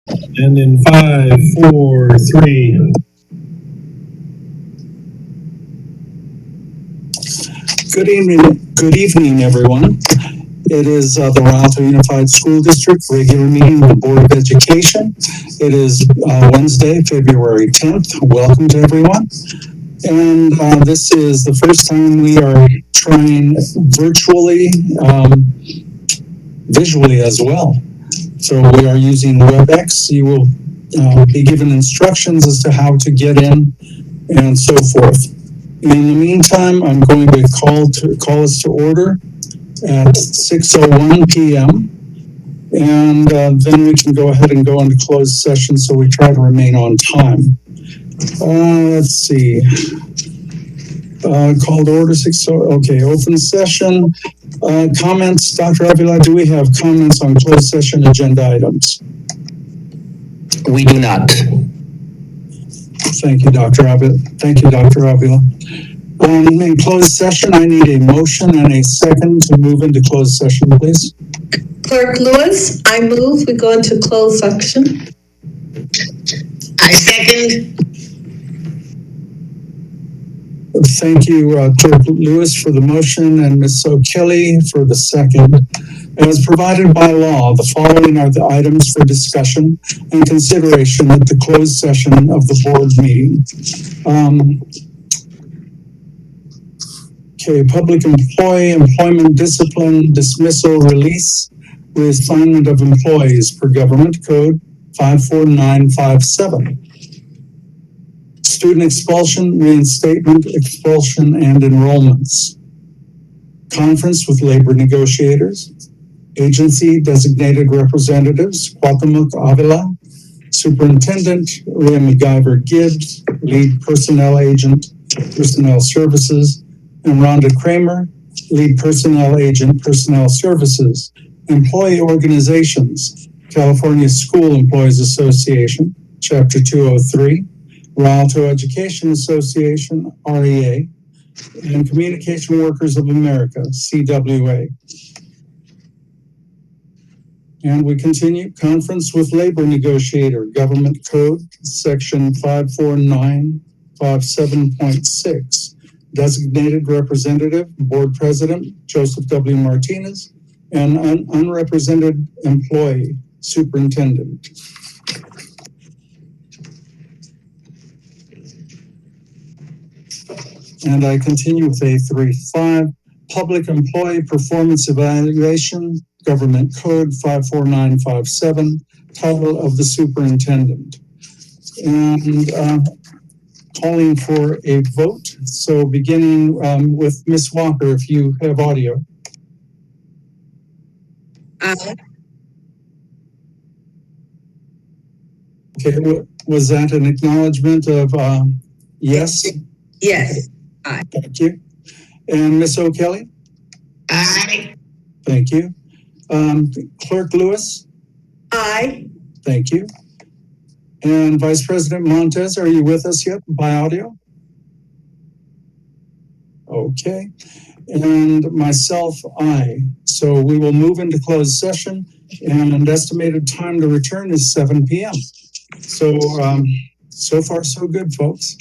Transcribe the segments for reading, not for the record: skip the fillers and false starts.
And in 5, 4, 3. Good evening, everyone. It is the Rialto Unified School District regular meeting of the Board of Education. It is Wednesday, February 10th. Welcome to everyone. And this is the first time we are trying virtually, visually as well. So we are using WebEx. You will be given instructions as to how to get in and so forth. In the meantime, I'm going to call us to order at 6:01 p.m. And then we can go ahead and go into closed session, so we try to remain on time. Let's see. Call to order 6. Okay, open session. Comments, Dr. Avila, do we have comments on closed session agenda items? We do not. Thank you, Dr. Avila. In closed session, I need a motion and a second to move into closed session, please. Clerk Lewis, I move we go into closed session. I second. Thank you, Clerk Lewis, for the motion and Ms. O'Kelly for the second. As provided by law, the following are the items for discussion and consideration at the closed session of the board meeting. Public employee, employment discipline, dismissal, release, reassignment of employees per Government Code 54957. Student expulsion, reinstatement, expulsion, and enrollments. Conference with labor negotiators. Agency designated representatives, Cuauhtemoc Avila, Superintendent, Ria MacGyver Gibbs, Lead Personnel Agent, Personnel Services, and Rhonda Kramer, Lead Personnel Agent, Personnel Services. Employee organizations, California School Employees Association, Chapter 203, Rialto Education Association, REA, and Communication Workers of America, CWA. And we continue, conference with labor negotiator, Government Code, Section 54957.6. Designated representative, board president, Joseph W. Martinez, and unrepresented employee, superintendent. And I continue with A35, public employee performance evaluation, Government Code 54957, title of the superintendent. And calling for a vote. So beginning with Ms. Walker, if you have audio. Okay, was that an acknowledgement of yes? Yes. Aye. Thank you. And Ms. O'Kelly? Aye. Thank you. Clerk Lewis? Aye. Thank you. And Vice President Montez, are you with us yet by audio? Okay. And myself, aye. So we will move into closed session, and estimated time to return is 7 p.m. So, so far so good, folks.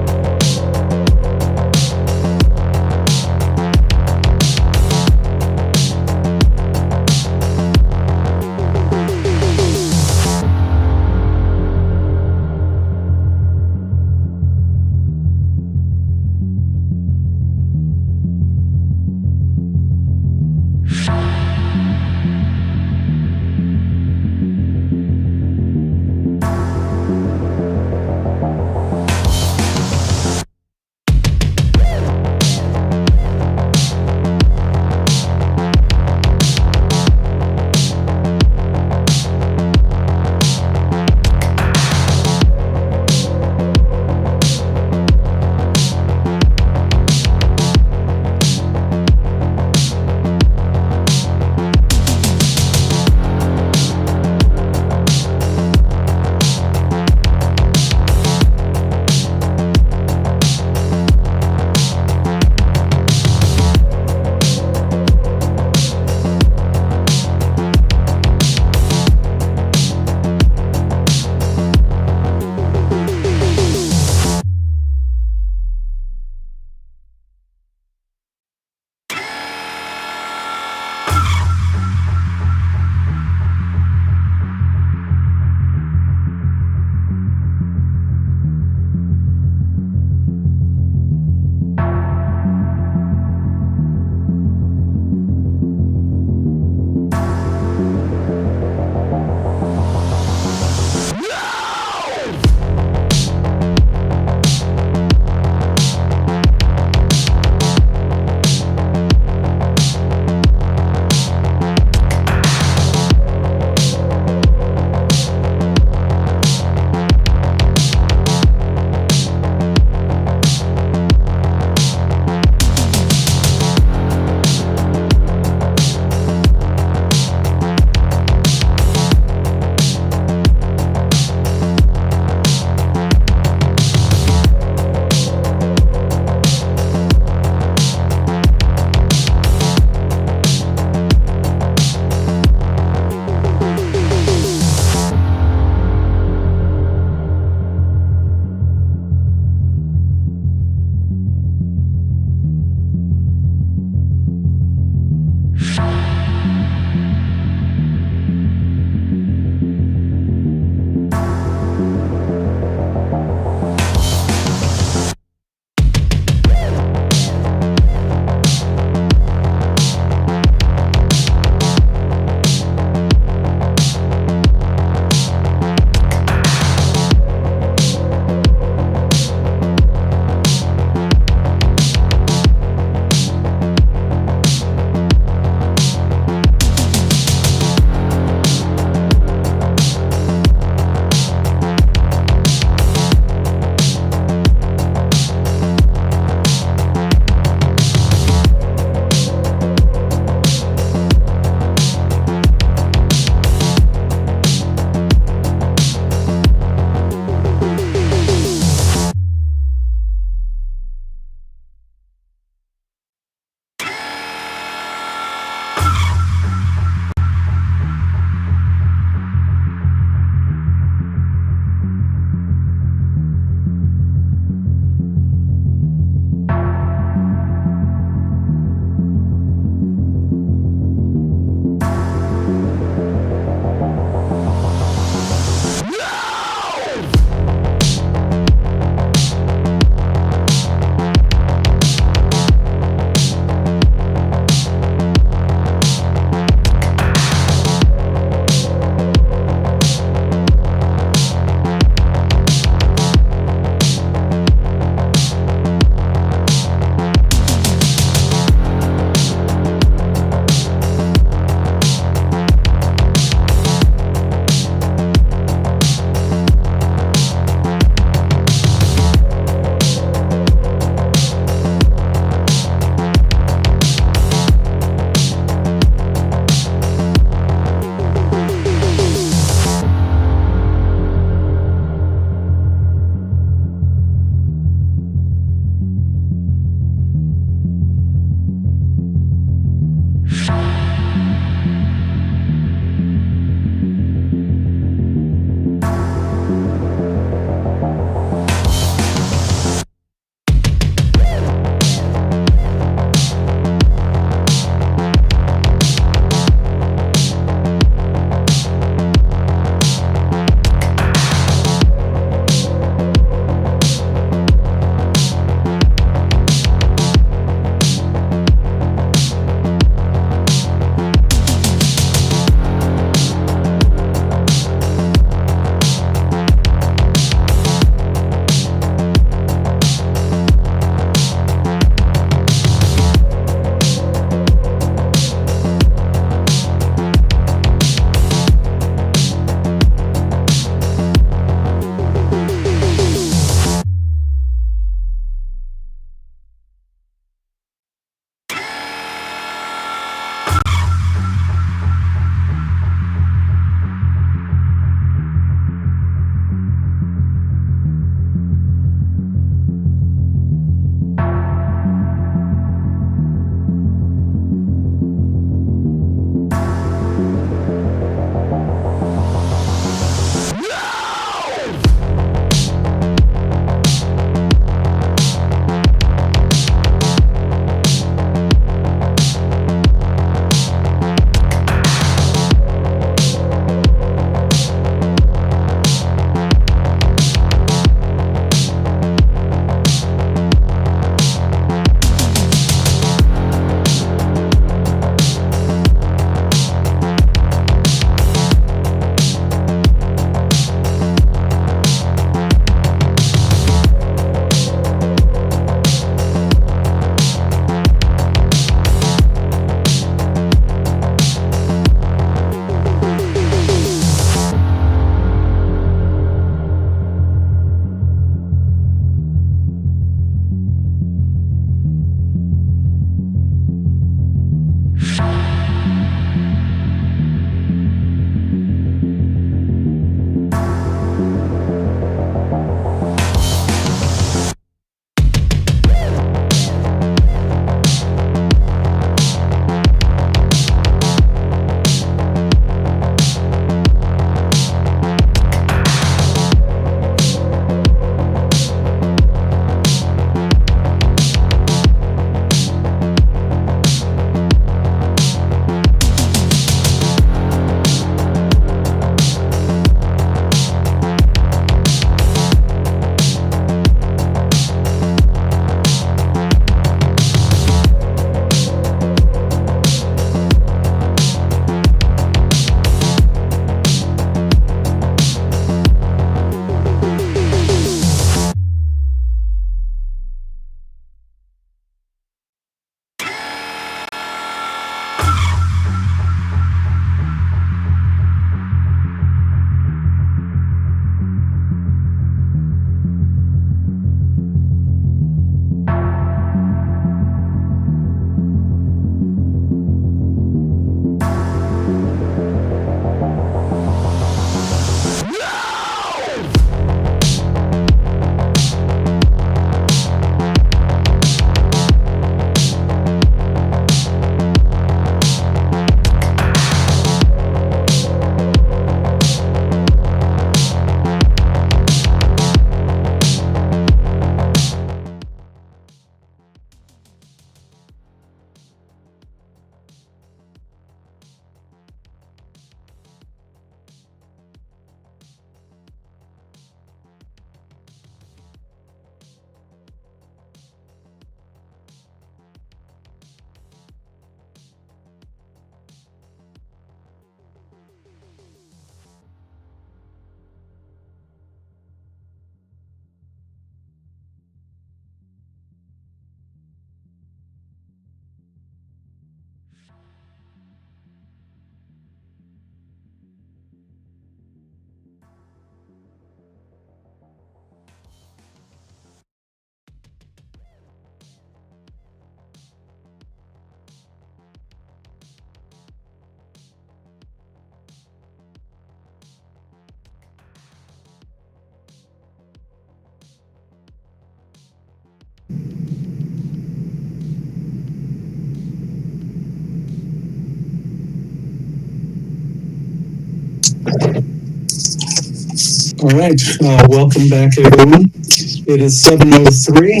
All right, welcome back, everyone. It is 7:03.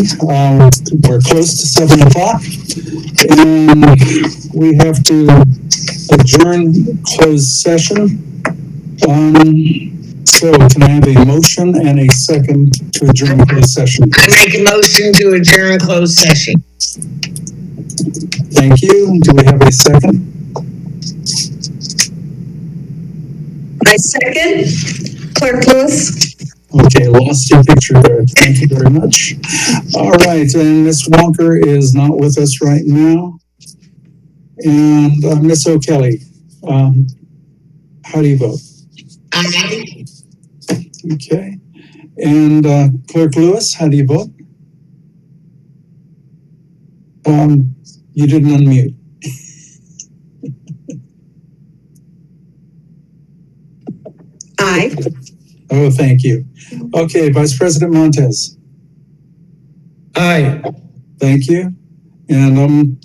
We're close to 7 o'clock, and we have to adjourn closed session. So can I have a motion and a second to adjourn closed session? I make a motion to adjourn closed session. Thank you. Do we have a second? I second. Clerk Lewis? Okay, lost your picture there. Thank you very much. All right, and Ms. Walker is not with us right now. And Ms. O'Kelly, how do you vote? Aye. Okay. And Clerk Lewis, how do you vote? You didn't unmute. Aye. Oh, thank you. Okay, Vice President Montez. Aye. Thank you. And I'm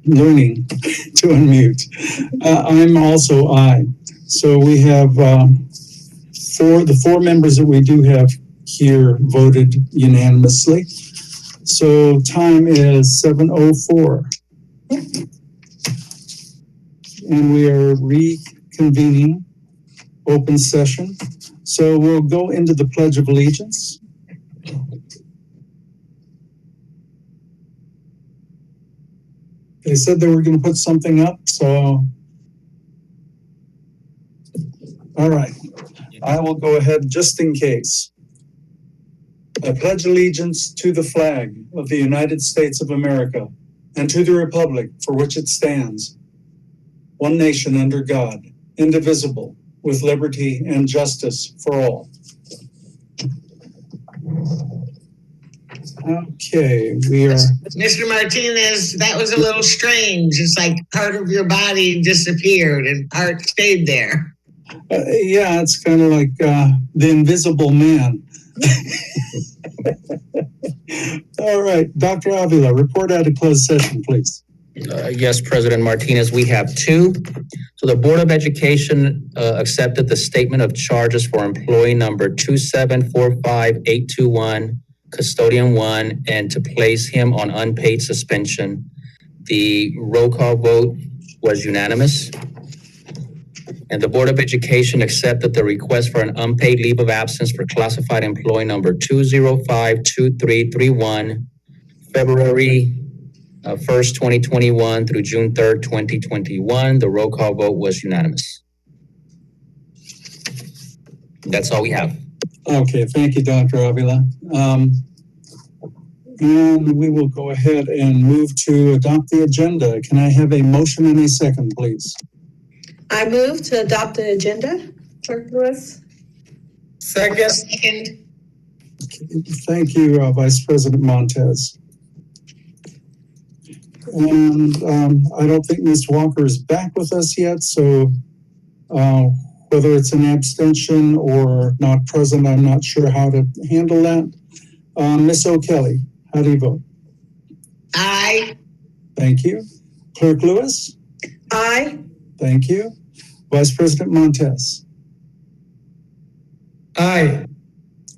learning to unmute. I'm also aye. So we have the four members that we do have here voted unanimously. So time is 7:04. And we are reconvening open session. So we'll go into the Pledge of Allegiance. They said they were going to put something up, so. All right. I will go ahead just in case. I pledge allegiance to the flag of the United States of America and to the republic for which it stands, one nation under God, indivisible, with liberty and justice for all. Okay, we are. Mr. Martinez, that was a little strange. It's like part of your body disappeared and part stayed there. Yeah, it's kind of like the invisible man. All right, Dr. Avila, report out of closed session, please. Yes, President Martinez, we have two. So the Board of Education accepted the statement of charges for employee number 2745821, custodian 1, and to place him on unpaid suspension. The roll call vote was unanimous. And the Board of Education accepted the request for an unpaid leave of absence for classified employee number 2052331, February 1st, 2021 through June 3rd, 2021. The roll call vote was unanimous. That's all we have. Okay, thank you, Dr. Avila. And we will go ahead and move to adopt the agenda. Can I have a motion and a second, please? I move to adopt the agenda. Clerk Lewis? Second. Thank you, Vice President Montez. And I don't think Ms. Walker is back with us yet, so whether it's an abstention or not present, I'm not sure how to handle that. Ms. O'Kelly, how do you vote? Aye. Thank you. Clerk Lewis? Aye. Thank you. Vice President Montez? Aye.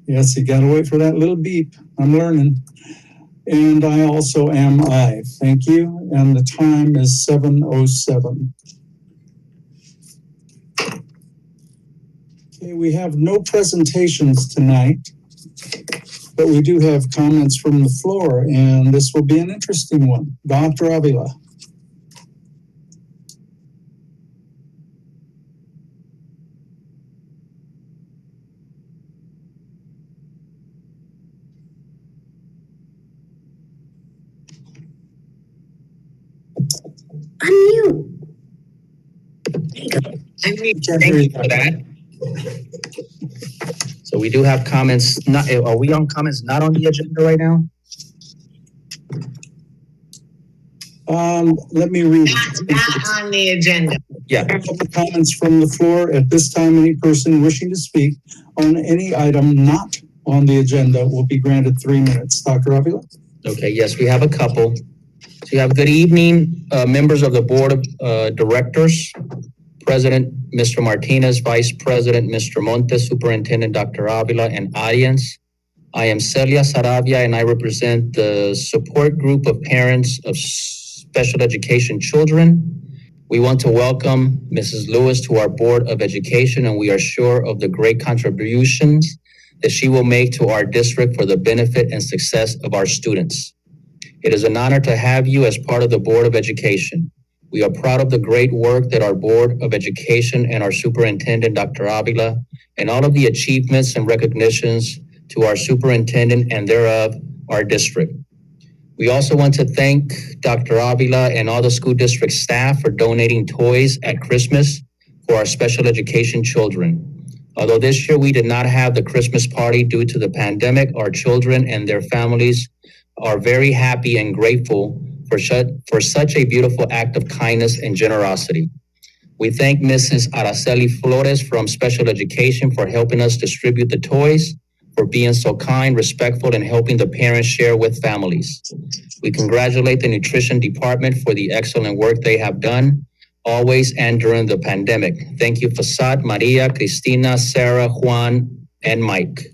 Yes, you gotta wait for that little beep. I'm learning. And I also am aye. Thank you. And the time is 7:07. Okay, we have no presentations tonight, but we do have comments from the floor, and this will be an interesting one. Dr. Avila. Unmute. Thank you for that. So we do have comments. Are we on comments not on the agenda right now? Let me read. Not on the agenda. Yeah. Comments from the floor. At this time, any person wishing to speak on any item not on the agenda will be granted 3 minutes. Dr. Avila? Okay, yes, we have a couple. So you have good evening, members of the Board of Directors, President, Mr. Martinez, Vice President, Mr. Montes, Superintendent, Dr. Avila, and audience. I am Celia Saravia, and I represent the support group of parents of special education children. We want to welcome Mrs. Lewis to our Board of Education, and we are sure of the great contributions that she will make to our district for the benefit and success of our students. It is an honor to have you as part of the Board of Education. We are proud of the great work that our Board of Education and our Superintendent, Dr. Avila, and all of the achievements and recognitions to our Superintendent and thereof our district. We also want to thank Dr. Avila and all the school district staff for donating toys at Christmas for our special education children. Although this year we did not have the Christmas party due to the pandemic, our children and their families are very happy and grateful for such a beautiful act of kindness and generosity. We thank Mrs. Araceli Flores from Special Education for helping us distribute the toys, for being so kind, respectful, and helping the parents share with families. We congratulate the nutrition department for the excellent work they have done, always and during the pandemic. Thank you, Fasad, Maria, Cristina, Sarah, Juan, and Mike.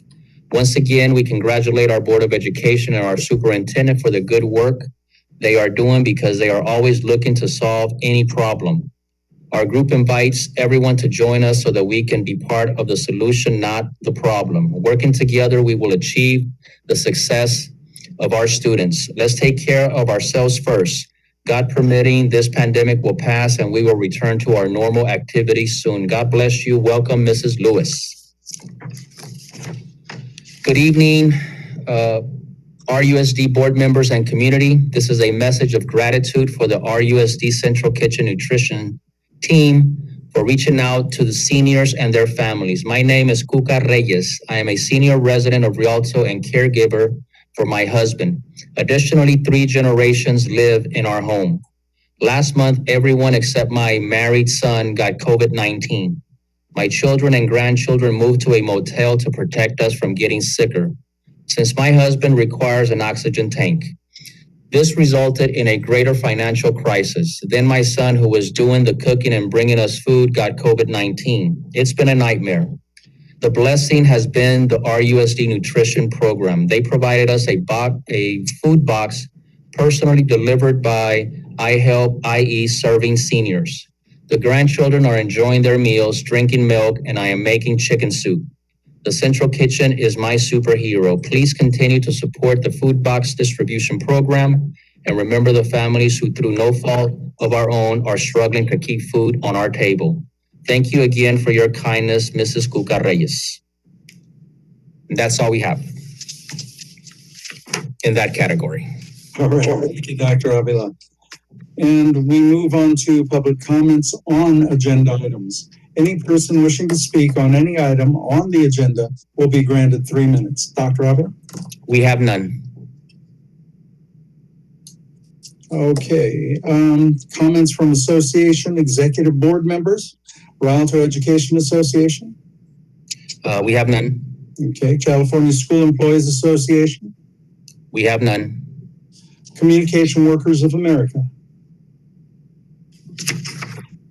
Once again, we congratulate our Board of Education and our Superintendent for the good work they are doing because they are always looking to solve any problem. Our group invites everyone to join us so that we can be part of the solution, not the problem. Working together, we will achieve the success of our students. Let's take care of ourselves first. God permitting, this pandemic will pass and we will return to our normal activities soon. God bless you. Welcome, Mrs. Lewis. Good evening, RUSD board members and community. This is a message of gratitude for the RUSD Central Kitchen Nutrition team for reaching out to the seniors and their families. My name is Cuca Reyes. I am a senior resident of Rialto and caregiver for my husband. Additionally, 3 generations live in our home. Last month, everyone except my married son got COVID-19. My children and grandchildren moved to a motel to protect us from getting sicker, since my husband requires an oxygen tank. This resulted in a greater financial crisis. Then my son, who was doing the cooking and bringing us food, got COVID-19. It's been a nightmare. The blessing has been the RUSD nutrition program. They provided us a food box personally delivered by iHelp, i.e. serving seniors. The grandchildren are enjoying their meals, drinking milk, and I am making chicken soup. The Central Kitchen is my superhero. Please continue to support the food box distribution program and remember the families who, through no fault of our own, are struggling to keep food on our table. Thank you again for your kindness, Mrs. Cuca Reyes. And that's all we have in that category. All right, thank you, Dr. Avila. And we move on to public comments on agenda items. Any person wishing to speak on any item on the agenda will be granted 3 minutes. Dr. Avila? We have none. Okay, comments from association, executive board members, Rialto Education Association? We have none. Okay, California School Employees Association? We have none. Communication Workers of America?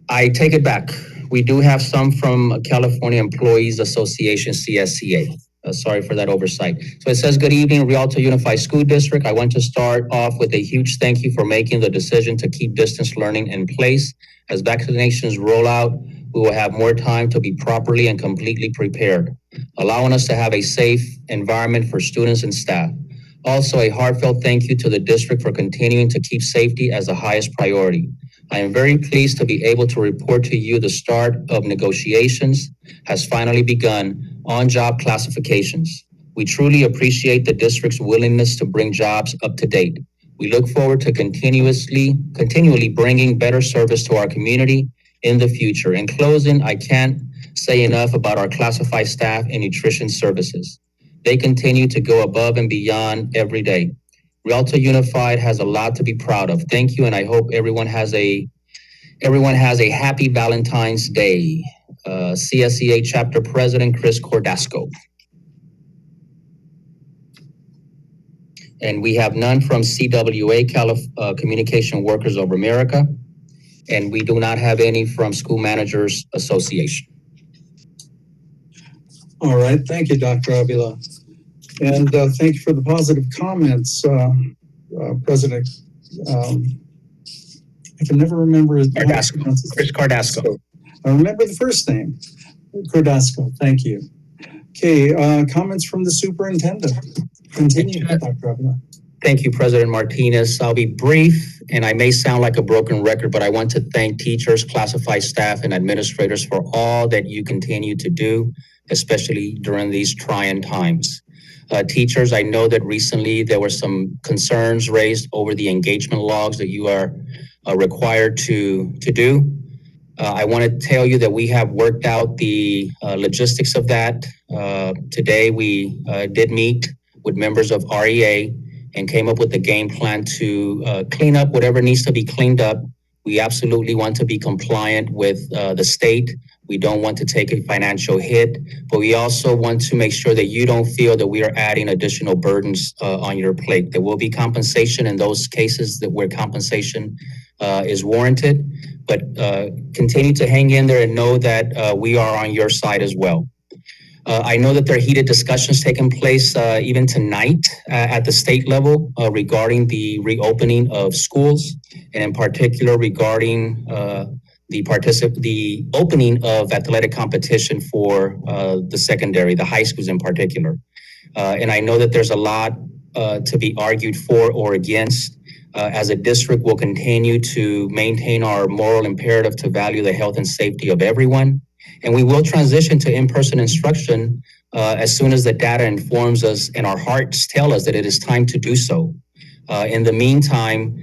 I take it back. We do have some from California Employees Association, CSCA. Sorry for that oversight. So it says, good evening, Rialto Unified School District. I want to start off with a huge thank you for making the decision to keep distance learning in place. As vaccinations roll out, we will have more time to be properly and completely prepared, allowing us to have a safe environment for students and staff. Also, a heartfelt thank you to the district for continuing to keep safety as the highest priority. I am very pleased to be able to report to you the start of negotiations has finally begun on job classifications. We truly appreciate the district's willingness to bring jobs up to date. We look forward to continually bringing better service to our community in the future. In closing, I can't say enough about our classified staff and nutrition services. They continue to go above and beyond every day. Rialto Unified has a lot to be proud of. Thank you, and I hope everyone has a happy Valentine's Day. CSEA Chapter President Chris Cordasco. And we have none from CWA, Communication Workers of America. and we do not have any from School Managers Association. All right, thank you, Dr. Avila. And thank you for the positive comments, President. I can never remember his Cardasco. Chris Cardasco. I remember the first name, Cardasco. Thank you. Okay, comments from the superintendent. Continue, Dr. Avila. Thank you, President Martinez. I'll be brief, and I may sound like a broken record, but I want to thank teachers, classified staff, and administrators for all that you continue to do, especially during these trying times. Teachers, I know that recently there were some concerns raised over the engagement logs that you are required to do. I want to tell you that we have worked out the logistics of that. Today, we did meet with members of REA and came up with a game plan to clean up whatever needs to be cleaned up. We absolutely want to be compliant with the state. We don't want to take a financial hit, but we also want to make sure that you don't feel that we are adding additional burdens on your plate. There will be compensation in those cases where compensation is warranted, but continue to hang in there and know that we are on your side as well. I know that there are heated discussions taking place even tonight at the state level regarding the reopening of schools, and in particular regarding the opening of athletic competition for the secondary, the high schools in particular. And I know that there's a lot to be argued for or against. As a district, we'll continue to maintain our moral imperative to value the health and safety of everyone. And we will transition to in-person instruction as soon as the data informs us and our hearts tell us that it is time to do so. In the meantime,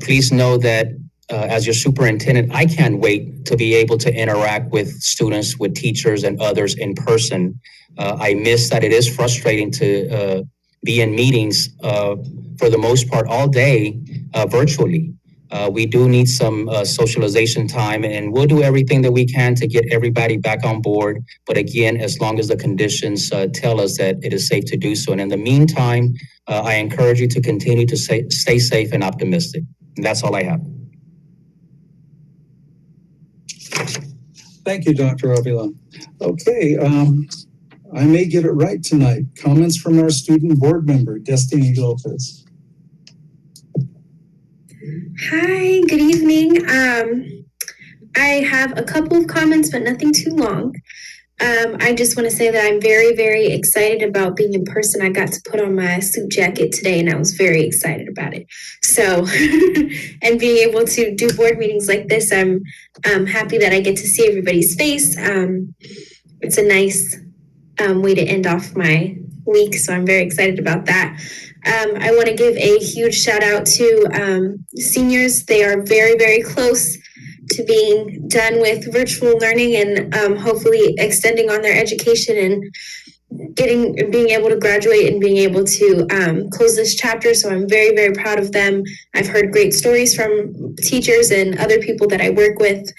please know that as your superintendent, I can't wait to be able to interact with students, with teachers and others in person. I miss that. It is frustrating to be in meetings for the most part all day virtually. We do need some socialization time, and we'll do everything that we can to get everybody back on board. But again, as long as the conditions tell us that it is safe to do so. And in the meantime, I encourage you to continue to stay safe and optimistic. And that's all I have. Thank you, Dr. Avila. Okay, I may get it right tonight. Comments from our student board member, Destiny Lopez. Hi, good evening. I have a couple of comments, but nothing too long. I just want to say that I'm very, very excited about being in person. I got to put on my suit jacket today, and I was very excited about it. So, and being able to do board meetings like this, I'm happy that I get to see everybody's face. It's a nice way to end off my week, so I'm very excited about that. I want to give a huge shout out to seniors. They are very, very close to being done with virtual learning and hopefully extending on their education and being able to graduate and being able to close this chapter. So I'm very, very proud of them. I've heard great stories from teachers and other people that I work with.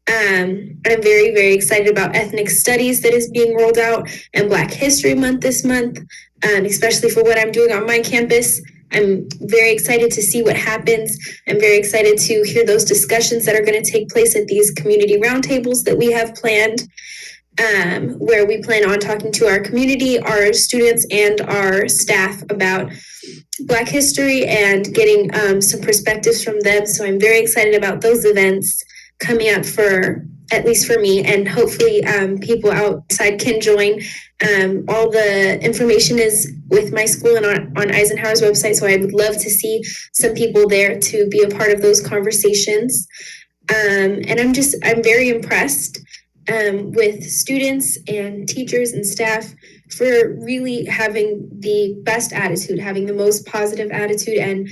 I'm very, very excited about ethnic studies that is being rolled out and Black History Month this month, especially for what I'm doing on my campus. I'm very excited to see what happens. I'm very excited to hear those discussions that are going to take place at these community roundtables that we have planned, where we plan on talking to our community, our students, and our staff about Black history and getting some perspectives from them. So I'm very excited about those events coming up for, at least for me, and hopefully people outside can join. All the information is with my school and on Eisenhower's website, so I would love to see some people there to be a part of those conversations. And I'm very impressed with students and teachers and staff for really having the best attitude, having the most positive attitude, and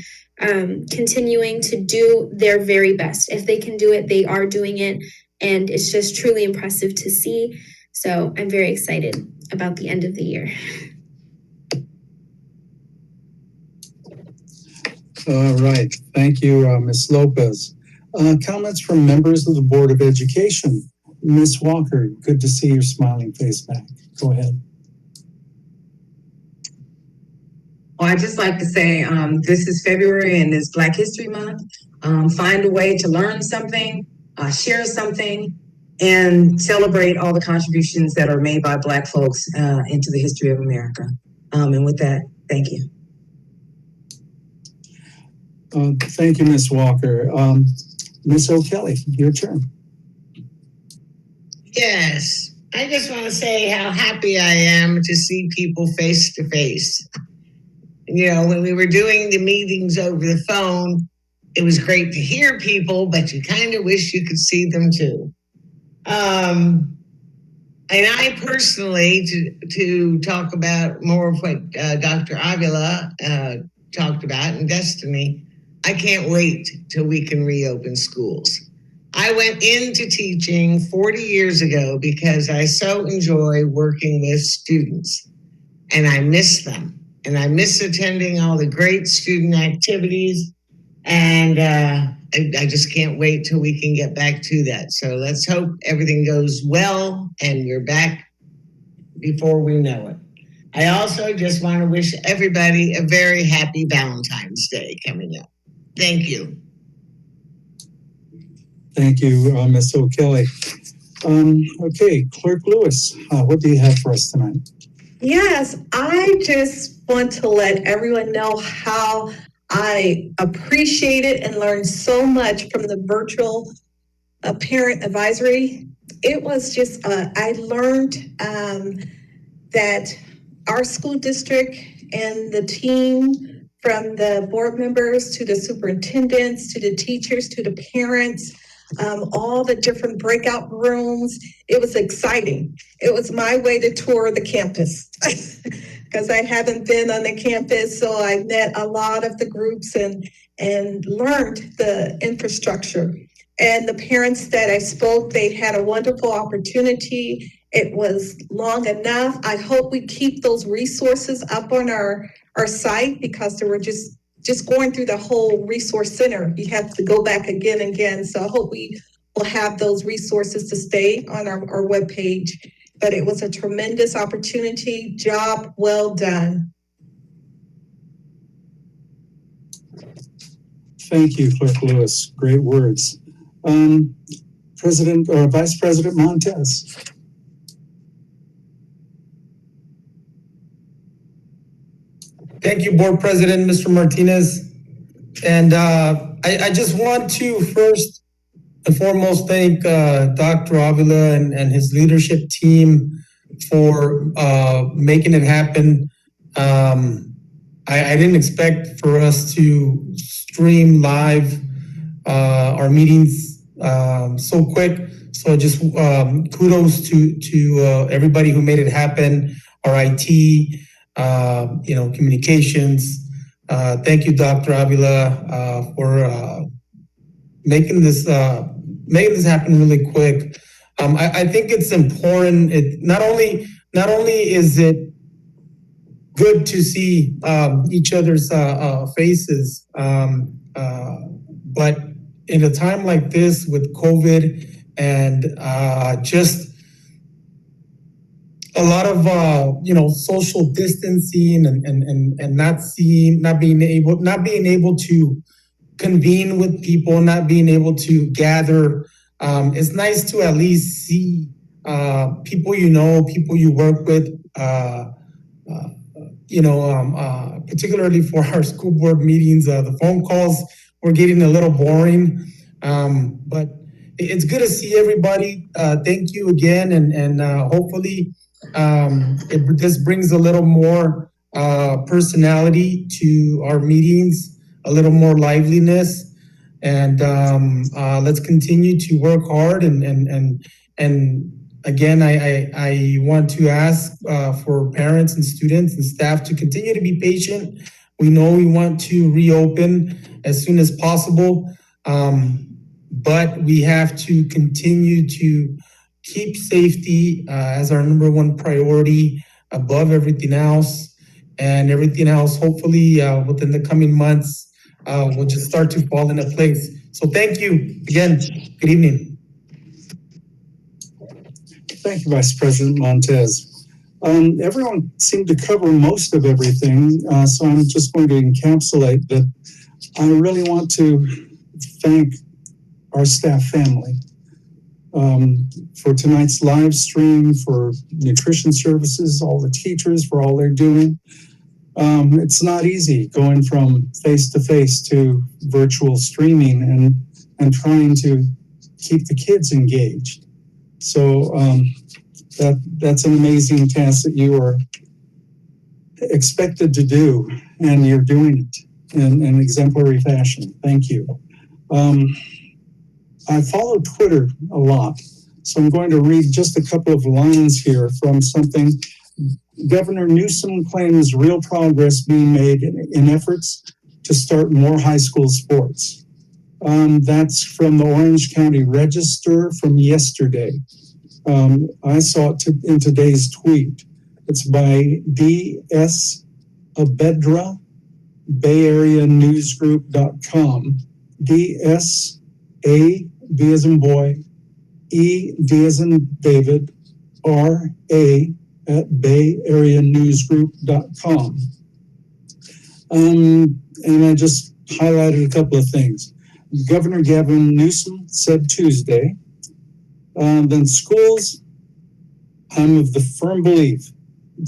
continuing to do their very best. If they can do it, they are doing it. And it's just truly impressive to see. So I'm very excited about the end of the year. All right. Thank you, Ms. Lopez. Comments from members of the Board of Education. Ms. Walker, good to see your smiling face back. Go ahead. Well, I'd just like to say this is February and it's Black History Month. Find a way to learn something, share something, and celebrate all the contributions that are made by Black folks into the history of America. And with that, thank you. Thank you, Ms. Walker. Ms. O'Kelly, your turn. Yes, I just want to say how happy I am to see people face to face. You know, when we were doing the meetings over the phone, it was great to hear people, but you kind of wish you could see them too. And I personally, to talk about more of what Dr. Avila talked about in Destiny, I can't wait till we can reopen schools. I went into teaching 40 years ago because I so enjoy working with students, and I miss them. And I miss attending all the great student activities. And I just can't wait till we can get back to that. So let's hope everything goes well and we're back before we know it. I also just want to wish everybody a very happy Valentine's Day coming up. Thank you. Thank you, Ms. O'Kelly. Okay, Clerk Lewis, what do you have for us tonight? Yes, I just want to let everyone know how I appreciated and learned so much from the virtual parent advisory. It was just, I learned that our school district and the team, from the board members to the superintendents, to the teachers, to the parents, all the different breakout rooms. It was exciting. It was my way to tour the campus because I haven't been on the campus. So I met a lot of the groups and learned the infrastructure. And the parents that I spoke, they had a wonderful opportunity. It was long enough. I hope we keep those resources up on our site because they were just going through the whole resource center. You have to go back again and again. So I hope we will have those resources to stay on our webpage. But it was a tremendous opportunity. Job well done. Thank you, Clerk Lewis. Great words. President or Vice President Montez. Thank you, Board President, Mr. Martinez. And I just want to first and foremost thank Dr. Avila and his leadership team for making it happen. I didn't expect for us to stream live our meetings so quick. So just kudos to everybody who made it happen, our IT, communications. Thank you, Dr. Avila, for making this happen really quick. I think it's important. It not only is it good to see each other's faces, but in a time like this with COVID and just a lot of social distancing and not being able to convene with people, not being able to gather. It's nice to at least see people people you work with. Particularly for our school board meetings, the phone calls were getting a little boring, but it's good to see everybody. Thank you again, and hopefully this brings a little more personality to our meetings, a little more liveliness, and let's continue to work hard. And again, I want to ask for parents and students and staff to continue to be patient. We know we want to reopen as soon as possible, but we have to continue to keep safety as our number one priority above everything else. And everything else, hopefully, within the coming months, will just start to fall into place. So thank you again. Good evening. Thank you, Vice President Montez. Everyone seemed to cover most of everything, so I'm just going to encapsulate that. I really want to thank our staff family for tonight's live stream, for nutrition services, all the teachers for all they're doing. It's not easy going from face-to-face to virtual streaming and trying to keep the kids engaged. So that's an amazing task that you are expected to do, and you're doing it in an exemplary fashion. Thank you. I follow Twitter a lot, so I'm going to read just a couple of lines here from something. Governor Newsom claims real progress being made in efforts to start more high school sports. That's from the Orange County Register from yesterday. I saw it in today's tweet. It's by D.S. Abedra, BayAreaNewsGroup.com. D.S.A. B as in boy, E. D as in David, R.A. at BayAreaNewsGroup.com. And I just highlighted a couple of things. Governor Gavin Newsom said Tuesday, then schools, I'm of the firm belief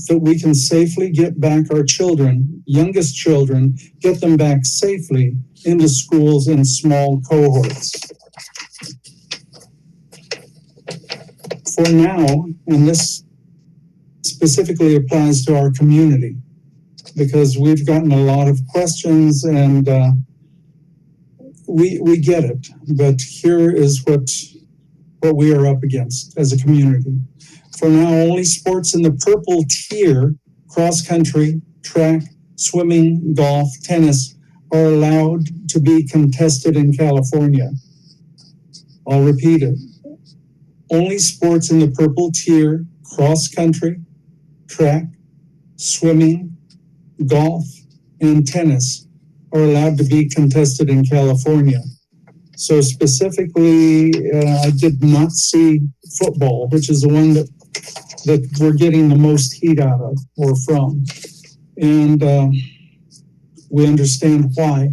that we can safely get back our children, youngest children, get them back safely into schools in small cohorts. For now, and this specifically applies to our community, because we've gotten a lot of questions and we get it, but here is what we are up against as a community. For now, only sports in the purple tier, cross country, track, swimming, golf, tennis, are allowed to be contested in California. I'll repeat it. Only sports in the purple tier, cross country, track, swimming, golf, and tennis are allowed to be contested in California. So specifically, I did not see football, which is the one that we're getting the most heat out of or from. And we understand why.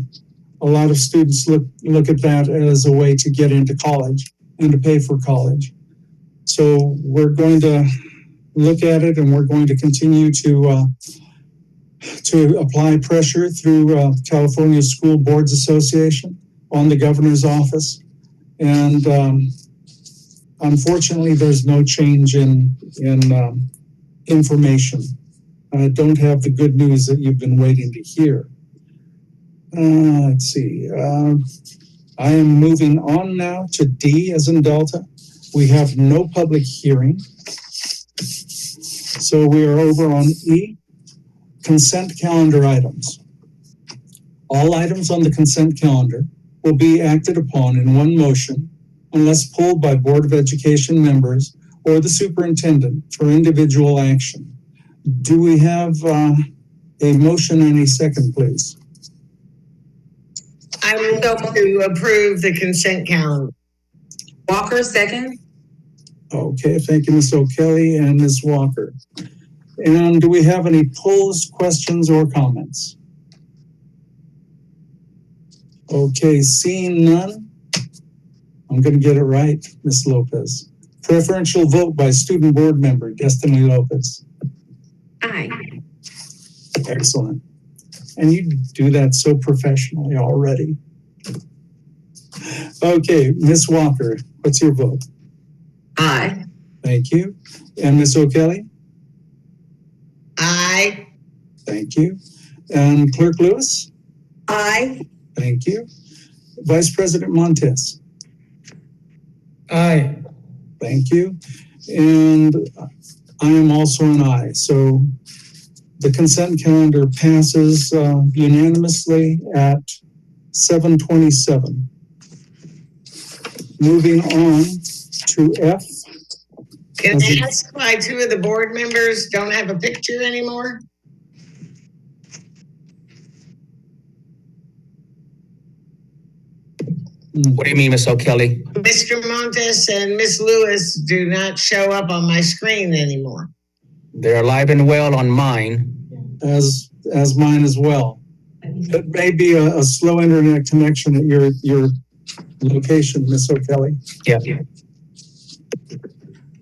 A lot of students look at that as a way to get into college and to pay for college. So we're going to look at it, and we're going to continue to apply pressure through California School Boards Association on the governor's office. And unfortunately, there's no change in information. I don't have the good news that you've been waiting to hear. Let's see. I am moving on now to D as in Delta. We have no public hearing. So we are over on E, consent calendar items. All items on the consent calendar will be acted upon in one motion unless pulled by Board of Education members or the superintendent for individual action. Do we have a motion and a second, please? I will go to approve the consent calendar. Walker, second. Okay, thank you, Ms. O'Kelly and Ms. Walker. And do we have any polls, questions, or comments? Okay, seeing none, I'm going to get it right, Ms. Lopez. Preferential vote by student board member Destiny Lopez. Aye. Excellent. And you do that so professionally already. Okay, Ms. Walker, what's your vote? Aye. Thank you. And Ms. O'Kelly? Aye. Thank you. And Clerk Lewis? Aye. Thank you. Vice President Montes? Aye. Thank you. And I am also an aye. So the consent calendar passes unanimously at 7:27. Moving on to F. Can I ask why two of the board members don't have a picture anymore? What do you mean, Ms. O'Kelly? Mr. Montes and Ms. Lewis do not show up on my screen anymore. They're alive and well on mine. as mine as well. It may be a slow internet connection at your location, Miss O'Kelly. Yeah.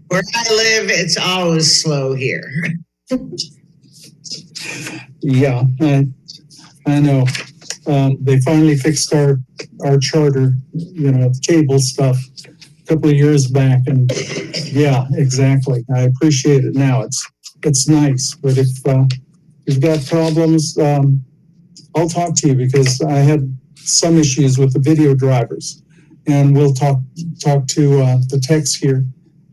Where I live, it's always slow here. Yeah, I know. They finally fixed our charter, cable stuff a couple of years back, and yeah, exactly. I appreciate it now. It's nice, but if you've got problems, I'll talk to you because I had some issues with the video drivers, and we'll talk to the techs here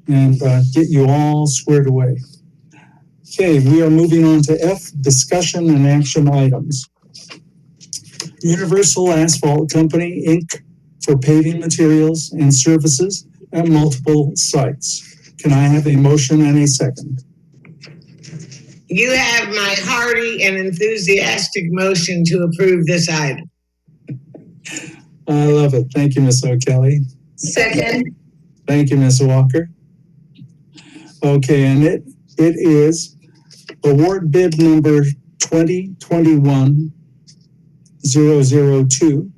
and get you all squared away. Okay, we are moving on to F, discussion and action items. Universal Asphalt Company, Inc. for paving materials and services at multiple sites. Can I have a motion and a second? You have my hearty and enthusiastic motion to approve this item. I love it. Thank you, Ms. O'Kelly. Second. Thank you, Ms. Walker. Okay, and it is award bid number 2021-002,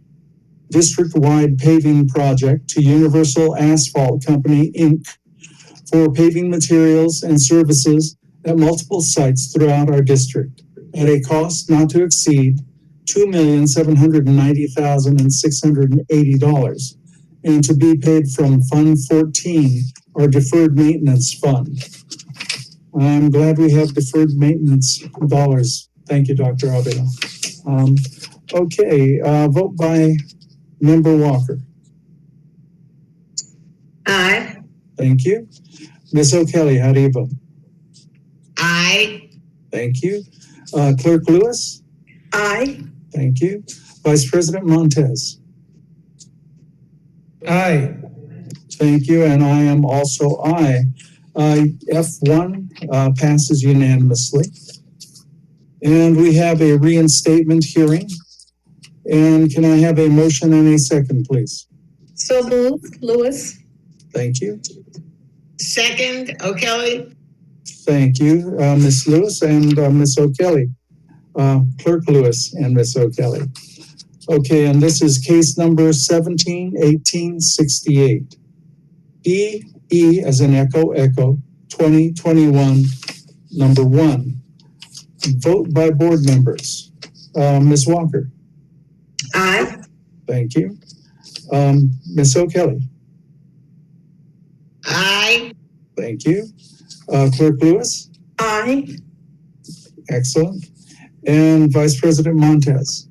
district-wide paving project to Universal Asphalt Company, Inc. for paving materials and services at multiple sites throughout our district at a cost not to exceed $2,790,680 and to be paid from Fund 14, our deferred maintenance fund. I'm glad we have deferred maintenance dollars. Thank you, Dr. Avila. Okay, vote by Member Walker. Aye. Thank you. Ms. O'Kelly, how do you vote? Aye. Thank you. Clerk Lewis? Aye. Thank you. Vice President Montez? Aye. Thank you, and I am also aye. F1 passes unanimously. And we have a reinstatement hearing. And can I have a motion and a second, please? So moved, Lewis. Thank you. Second, O'Kelly. Thank you, Ms. Lewis and Ms. O'Kelly. Clerk Lewis and Ms. O'Kelly. Okay, and this is case number 17-1868. E as in echo, 2021, number 1. Vote by board members. Ms. Walker? Aye. Thank you. Ms. O'Kelly? Aye. Thank you. Clerk Lewis? Aye. Excellent. And Vice President Montez?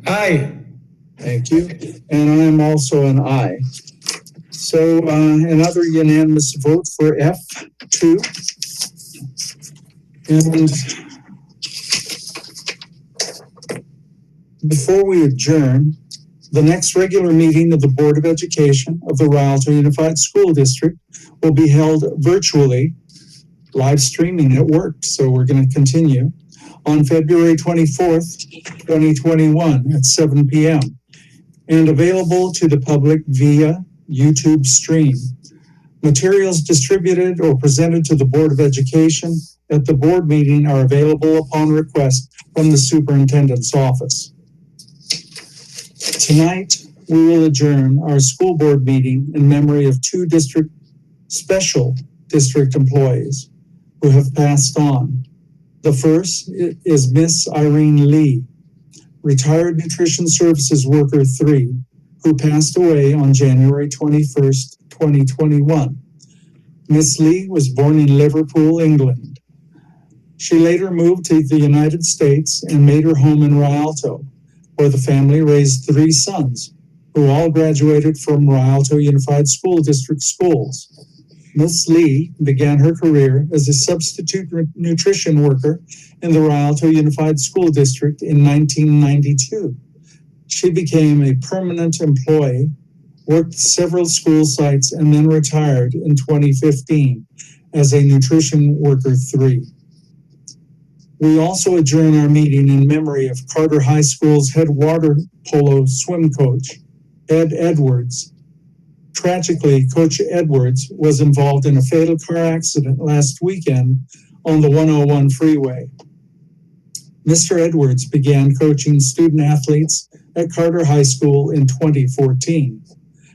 Aye. Thank you. And I am also an aye. So another unanimous vote for F2. And before we adjourn, the next regular meeting of the Board of Education of the Rialto Unified School District will be held virtually. Live streaming, it worked, so we're going to continue on February 24th, 2021 at 7 p.m. and available to the public via YouTube stream. Materials distributed or presented to the Board of Education at the board meeting are available upon request from the superintendent's office. Tonight, we will adjourn our school board meeting in memory of 2 special district employees who have passed on. The first is Miss Irene Lee, retired nutrition services worker 3, who passed away on January 21st, 2021. Miss Lee was born in Liverpool, England. She later moved to the United States and made her home in Rialto, where the family raised 3 sons, who all graduated from Rialto Unified School District schools. Miss Lee began her career as a substitute nutrition worker in the Rialto Unified School District in 1992. She became a permanent employee, worked several school sites, and then retired in 2015 as a nutrition worker 3. We also adjourn our meeting in memory of Carter High School's head water polo swim coach, Ed Edwards, Tragically, Coach Edwards was involved in a fatal car accident last weekend on the 101 freeway. Mr. Edwards began coaching student athletes at Carter High School in 2014.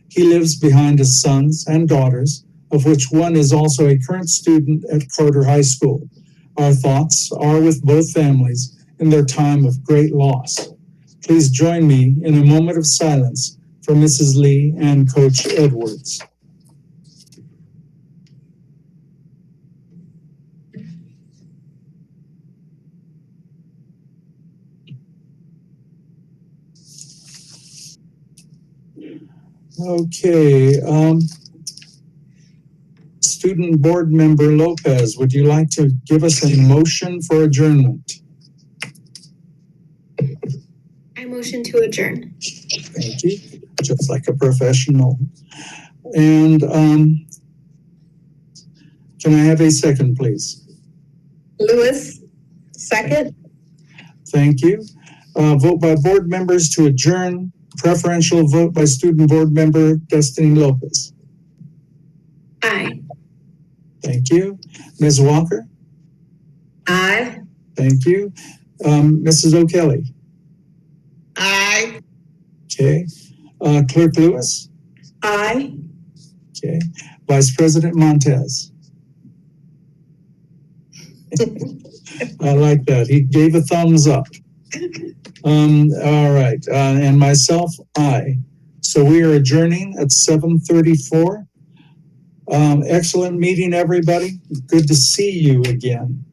He lives behind his sons and daughters, of which one is also a current student at Carter High School. Our thoughts are with both families in their time of great loss. Please join me in a moment of silence for Mrs. Lee and Coach Edwards. Okay, Student Board Member Lopez, would you like to give us a motion for adjournment? I motion to adjourn. Thank you, just like a professional. And can I have a second, please? Lewis, second. Thank you. Vote by board members to adjourn. Preferential vote by Student Board Member Destiny Lopez. Aye. Thank you. Ms. Walker? Aye. Thank you. Mrs. O'Kelly? Aye. Okay. Clerk Lewis? Aye. Okay. Vice President Montez? I like that. He gave a thumbs up. All right. And myself, aye. So we are adjourning at 7:34. Excellent meeting, everybody. Good to see you again.